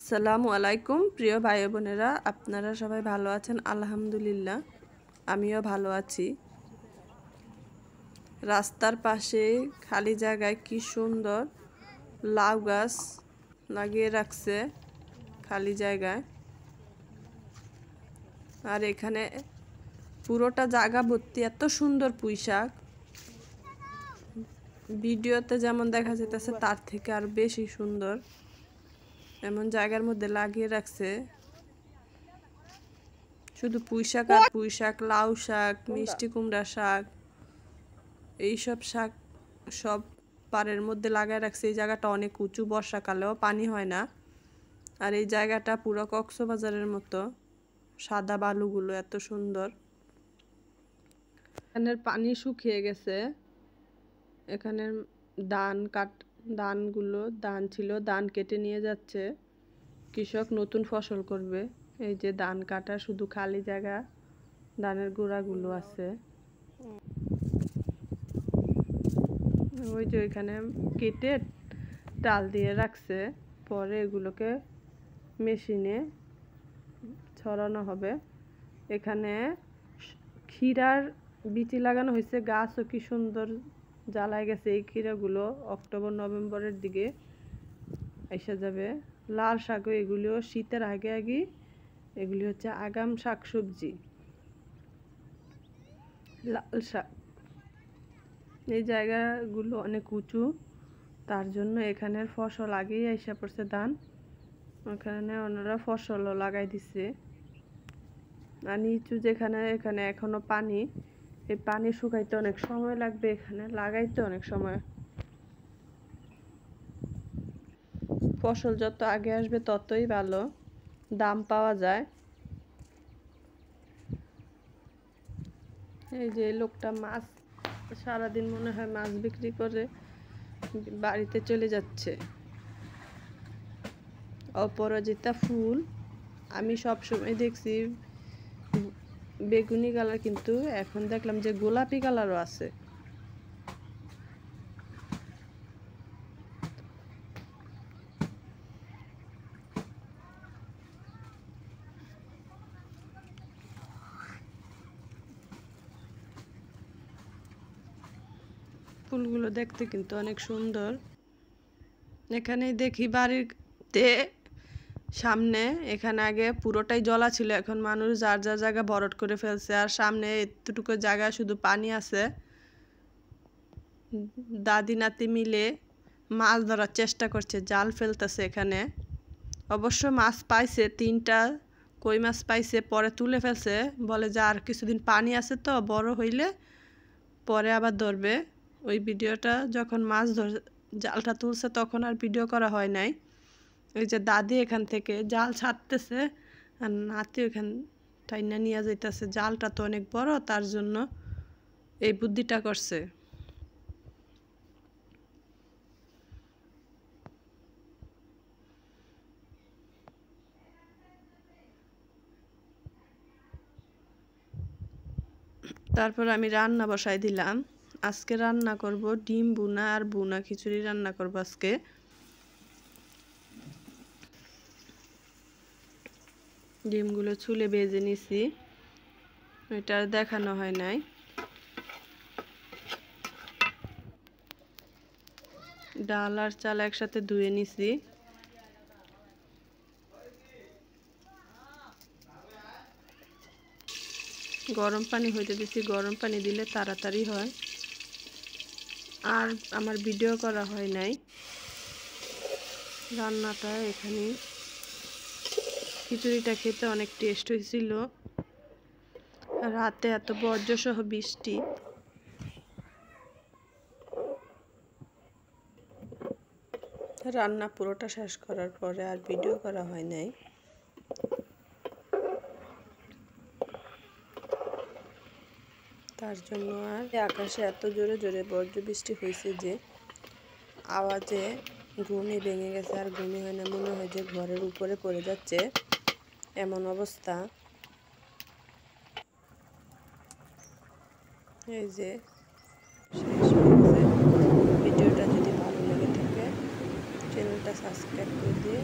আসসালামু আলাইকুম প্রিয় ভাই বোনেরা, আপনারা সবাই ভালো আছেন? আলহামদুলিল্লাহ, আমিও ভালো আছি। রাস্তার পাশে খালি জায়গায় কি সুন্দর লাউ গাছ লাগিয়ে রাখছে খালি জায়গায়। আর এখানে পুরোটা জায়গা ভর্তি এত সুন্দর পুঁইশাক। ভিডিওতে যেমন দেখা যেতেছে তার থেকে আর বেশি সুন্দর। এমন জায়গার মধ্যে লাগিয়ে রাখছে শুধু পুঁইশাক আর পুঁইশাক, লাউ শাক, মিষ্টি কুমড়া শাক, এইসব শাক সব পাড়ের মধ্যে লাগায় রাখছে। এই জায়গাটা অনেক উঁচু, বর্ষাকালেও পানি হয় না। আর এই জায়গাটা পুরো কক্সবাজারের মতো, সাদা বালুগুলো এত সুন্দর। এখানের পানি শুকিয়ে গেছে। এখানের ধান ছিল, ধান কেটে নিয়ে যাচ্ছে। কৃষক নতুন ফসল করবে। এই যে ধান কাটা, শুধু খালি জায়গা, ধানের গোড়াগুলো আছে। ওই যে ওইখানে কেটে ডাল দিয়ে রাখছে, পরে এগুলোকে মেশিনে ছড়ানো হবে। এখানে ক্ষীরার বিচি লাগানো হয়েছে, গাছও কি সুন্দর জ্বালায় গেছে। এই ক্ষীরাগুলো অক্টোবর নভেম্বরের দিকে এসে যাবে। লাল শাকও, এগুলিও শীতের আগে আগে। এগুলি হচ্ছে আগাম শাকসবজি, লাল শাক। এই জায়গাগুলো অনেক উঁচু, তার জন্য এখানের ফসল আগেই এসে পড়ছে ধান। ওখানে ওনারা ফসলও লাগাই দিছে। আর নিচু যেখানে, এখানে এখনো পানি। এই পানি শুকাইতে অনেক সময় লাগবে, এখানে লাগাইতে অনেক সময়। ফসল যত আগে আসবে ততই ভালো দাম পাওয়া যায়। এই যে লোকটা মাছ, সারাদিন মনে হয় মাছ বিক্রি করে বাড়িতে চলে যাচ্ছে। অপরাজিতা ফুল আমি সবসময় দেখছি বেগুনি কালার, কিন্তু এখন দেখলাম যে গোলাপি কালারও আছে। ফুলগুলো দেখতে কিন্তু অনেক সুন্দর। এখানেই দেখি বাড়িতে সামনে, এখানে আগে পুরোটাই জলা ছিল, এখন মানুষ যার যার জায়গা ভরাট করে ফেলছে। আর সামনে এতটুকু জায়গা শুধু পানি আছে। দাদি নাতি মিলে মাছ ধরার চেষ্টা করছে, জাল ফেলতেছে এখানে। অবশ্য মাছ পাইছে, 3টা কই মাছ পাইছে, পরে তুলে ফেলছে। বলে যে আর কিছুদিন পানি আছে, তো বড় হইলে পরে আবার ধরবে। ওই ভিডিওটা যখন মাছ জালটা তুলছে তখন আর ভিডিও করা হয় নাই। ওই যে দাদি এখান থেকে জাল ছাড়তেছে, আর নাতি ওখান টাইনা নিয়ে যাইতেছে। জালটা তো অনেক বড়, তার জন্য এই বুদ্ধিটা করছে। তারপর আমি রান্না বসাই দিলাম। আজকে রান্না করব ডিম বুনা আর বুনা খিচুড়ি রান্না করব আজকে। ডিমগুলো চুলে ভেজে নিছি, এটা আর দেখানো হয় নাই। ডাল আর চাল একসাথে ধুয়ে নিছি। গরম পানি হইতে দিছি, গরম পানি দিলে তাড়াতাড়ি হয়। আর আমার ভিডিও করা হয় নাই রান্নাটা। এখানে খিচুড়িটা খেতে অনেক টেস্ট হয়েছিল। রাতে এত বজ্রসহ বৃষ্টি। রান্না পুরোটা শেষ করার পরে আর ভিডিও করা হয় নাই। তার জন্য আর আকাশে এত জোরে জোরে বজ্র বৃষ্টি হয়েছে যে আওয়াজে ঘুমই ভেঙে গেছে। আর ঘুমই হয় না, মনে হয় যে ঘরের উপরে পড়ে যাচ্ছে, এমন অবস্থা। এই যে শেষ হয়েছে। ভিডিওটা যদি ভালো লেগে থাকে চ্যানেলটা সাবস্ক্রাইব করে দিয়ে